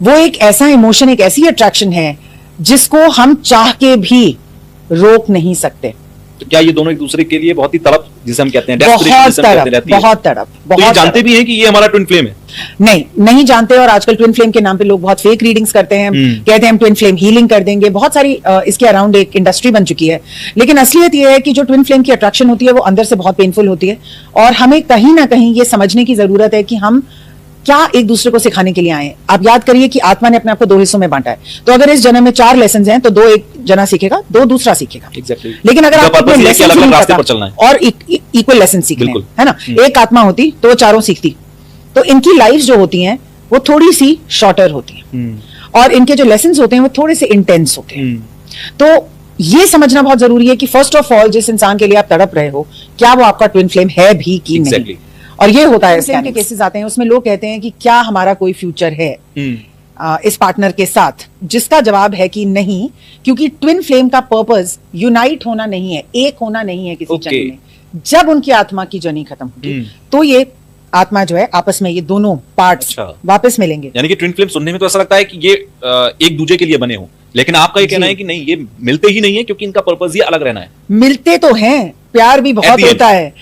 वो एक ऐसा इमोशन, एक ऐसी अट्रैक्शन है जिसको हम चाह के भी रोक नहीं सकते। तो क्या ये दोनों एक दूसरे के लिए बहुत ही तड़प, जिसे हम कहते हैं बहुत तड़प, बहुत तड़प, तो ये जानते भी हैं कि ये हमारा ट्विन फ्लेम है? नहीं जानते। और आजकल ट्विन फ्लेम के नाम पे लोग बहुत फेक रीडिंग्स करते हैं, कहते हैं हम ट्विन फ्लेम हीलिंग कर देंगे, बहुत सारी इसके अराउंड एक इंडस्ट्री बन चुकी है। लेकिन असलियत ये है कि जो ट्विन फ्लेम की अट्रैक्शन होती है वो अंदर से बहुत पेनफुल होती है, और हमें कहीं ना कहीं ये समझने की जरूरत है कि हम क्या एक दूसरे को सिखाने के लिए आए हैं। आप याद करिए कि आत्मा ने अपने आप को 2 हिस्सों में बांटा है, तो अगर इस जन्म में 4 लेसन हैं तो 2 एक जना सीखेगा, 2 दूसरा सीखेगा। Exactly. लेकिन अगर आप अपने लेसन ही नहीं पता और इक्वल लेसन सीखने हैं, है ना, एक आत्मा होती तो वो चारों सीखती, तो इनकी लाइफ जो होती हैं वो थोड़ी सी शॉर्टर होती है, और इनके जो लेसन होते हैं वो थोड़े से इंटेंस होते हैं। तो ये समझना बहुत जरूरी है कि फर्स्ट ऑफ ऑल जिस इंसान के लिए आप तड़प रहे हो, क्या वो आपका ट्विन फ्लेम है भी कि नहीं। और ये होता है इसके केसेस आते हैं, उसमें लोग कहते हैं कि क्या हमारा कोई फ्यूचर है इस पार्टनर के साथ, जिसका जवाब है कि नहीं, क्योंकि ट्विन फ्लेम का पर्पस यूनाइट होना नहीं है, एक होना नहीं है किसी जर्नी में। जब उनकी आत्मा की जर्नी खत्म होगी तो ये आत्मा जो है आपस में ये दोनों पार्ट्स वापस मिलेंगे। यानी कि ट्विन फ्लेम सुनने में तो ऐसा लगता है कि ये एक दूसरे के लिए बने हो, लेकिन आपका ये कहना है कि नहीं, ये मिलते ही नहीं है, क्योंकि इनका पर्पस ही अलग रहना है। मिलते तो हैं, प्यार भी बहुत होता है,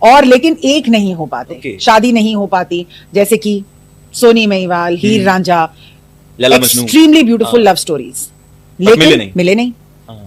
और लेकिन एक नहीं हो पाते, शादी नहीं हो पाती। जैसे कि Sohni Mahiwal, Heer Ranjha, extremely beautiful love stories, लेकिन मिले नहीं।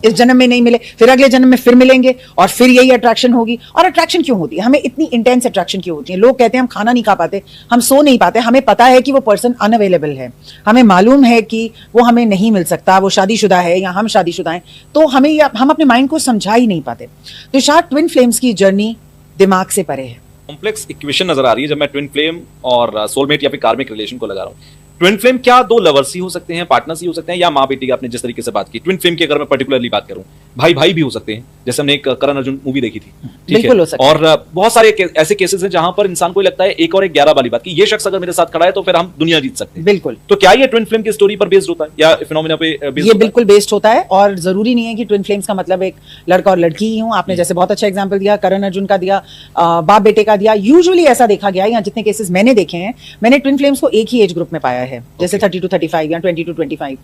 इस जन्म में नहीं मिले, फिर अगले जन्म में फिर मिलेंगे, और फिर यही अट्रैक्शन होगी। और अट्रैक्शन क्यों होती है, हमें इतनी इंटेंस अट्रैक्शन क्यों होती है? लोग कहते हैं हम खाना नहीं खा पाते, हम सो नहीं पाते, हमें पता है कि वो पर्सन अनअवेलेबल है, हमें मालूम है कि वो हमें नहीं मिल सकता, वो शादीशुदा है या हम शादीशुदा हैं, तो हम अपने माइंड को समझा ही नहीं पाते। तो शायद ट्विन फ्लेम्स की जर्नी दिमाग से परे है। कॉम्प्लेक्स इक्वेशन नजर आ रही है जब मैं ट्विन फ्लेम और सोलमेट या फिर कार्मिक रिलेशन को लगा रहा हूँ। ट्विन फ्लेम क्या 2 लवर्स ही हो सकते हैं, पार्टनर्स ही हो सकते हैं, या माँ बेटी? आपने जिस तरीके से बात की ट्विन फ्लेम की, अगर मैं पर्टिकुलरली बात करूं, भाई भाई भी हो सकते हैं, जैसे हमने एक करण अर्जुन मूवी देखी थी, ठीक है, और बहुत सारे ऐसे केसेस हैं जहां पर इंसान को लगता है 1 और 1 11 वाली बात की, ये शख्स अगर मेरे साथ खड़ा है तो फिर हम दुनिया जीत सकते हैं। बिल्कुल। तो क्या ये ट्विन फ्लेम की स्टोरी पर बेस्ड होता है या फिनोमेना पे बेस्ड? ये बिल्कुल बेस्ड होता है, और जरूरी नहीं है कि ट्विन फ्लेम्स का मतलब एक लड़का और लड़की ही हूं। आपने जैसे बहुत अच्छा एग्जाम्पल दिया, करण अर्जुन का दिया, बाप बेटे का दिया। यूजुअली ऐसा देखा गया, या जितने केसेस मैंने देखे हैं, मैंने ट्विन फ्लेम्स को एक ही एज ग्रुप में पाया है, जैसे 30 to 35 या 20 to 25,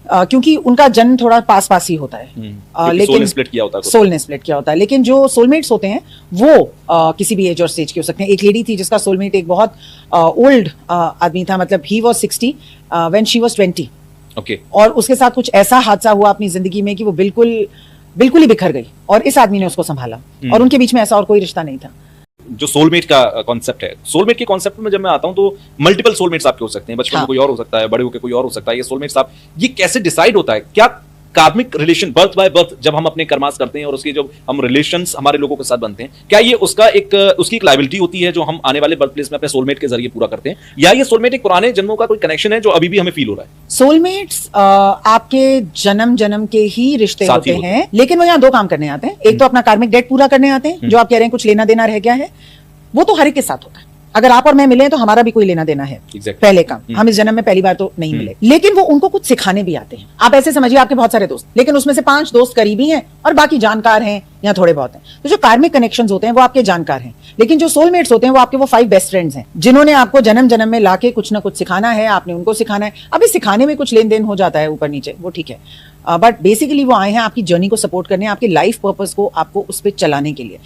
क्योंकि उनका जन्म थोड़ा पास लेकिन सोल ने स्प्लिट किया होता है। लेकिन जो सोलमेट्स होते हैं वो किसी भी एज और स्टेज के हो सकते हैं। एक लेडी थी जिसका सोलमेट एक बहुत ओल्ड आदमी था, मतलब he was 60 when she was 20, और उसके साथ कुछ ऐसा हादसा हुआ अपनी जिंदगी में कि वो बिल्कुल ही बिखर गई, और इस आदमी ने उसको संभाला, और उनके बीच में ऐसा और कोई रिश्ता नहीं था। जो सोलमेट का कॉन्सेप्ट है, सोलमेट के कॉन्सेप्ट में जब मैं आता हूं तो मल्टीपल सोलमेट्स आपके हो सकते हैं, बचपन में कोई और हो सकता है, बड़े होकर कोई और हो सकता है। ये सोलमेट्स आप, ये कैसे डिसाइड होता है? क्या कार्मिक रिलेशन बर्थ बाय बर्थ जब हम अपने कर्मास करते हैं और उसके जो हम रिलेशंस हमारे लोगों के साथ बनते हैं, क्या ये उसकी एक लायबिलिटी होती है जो हम आने वाले बर्थ प्लेस में अपने सोलमेट के जरिए पूरा करते हैं, या ये सोलमेट एक पुराने जन्मों का कोई कनेक्शन है जो अभी भी हमें फील हो रहा है? सोलमेट्स आपके जन्म के ही रिश्ते होते हैं, लेकिन वो यहाँ 2 काम करने आते हैं। एक तो अपना कार्मिक डेट पूरा करने आते हैं, जो आप कह रहे हैं कुछ लेना देना रह गया है, वो तो हर एक के साथ होता है। अगर आप और मैं मिले तो हमारा भी कोई लेना देना है। पहले काम, हम इस जन्म में पहली बार तो नहीं मिले, लेकिन वो उनको कुछ सिखाने भी आते हैं। आप ऐसे समझिए आपके बहुत सारे दोस्त, लेकिन उसमें से 5 दोस्त करीबी हैं और बाकी जानकार हैं या थोड़े बहुत हैं। तो जो कार्मिक कनेक्शंस होते हैं वो आपके जानकार हैं, लेकिन जो सोलमेट्स होते हैं वो आपके वो 5 बेस्ट फ्रेंड्स हैं, जिन्होंने आपको जन्म में लाके कुछ ना कुछ सिखाना है, आपने उनको सिखाना है। अभी सिखाने में कुछ लेन देन हो जाता है ऊपर नीचे, वो ठीक है, बट बेसिकली वो आए हैं आपकी जर्नी को सपोर्ट करने, आपकी लाइफ पर्पस को आपको उस पर चलाने के लिए।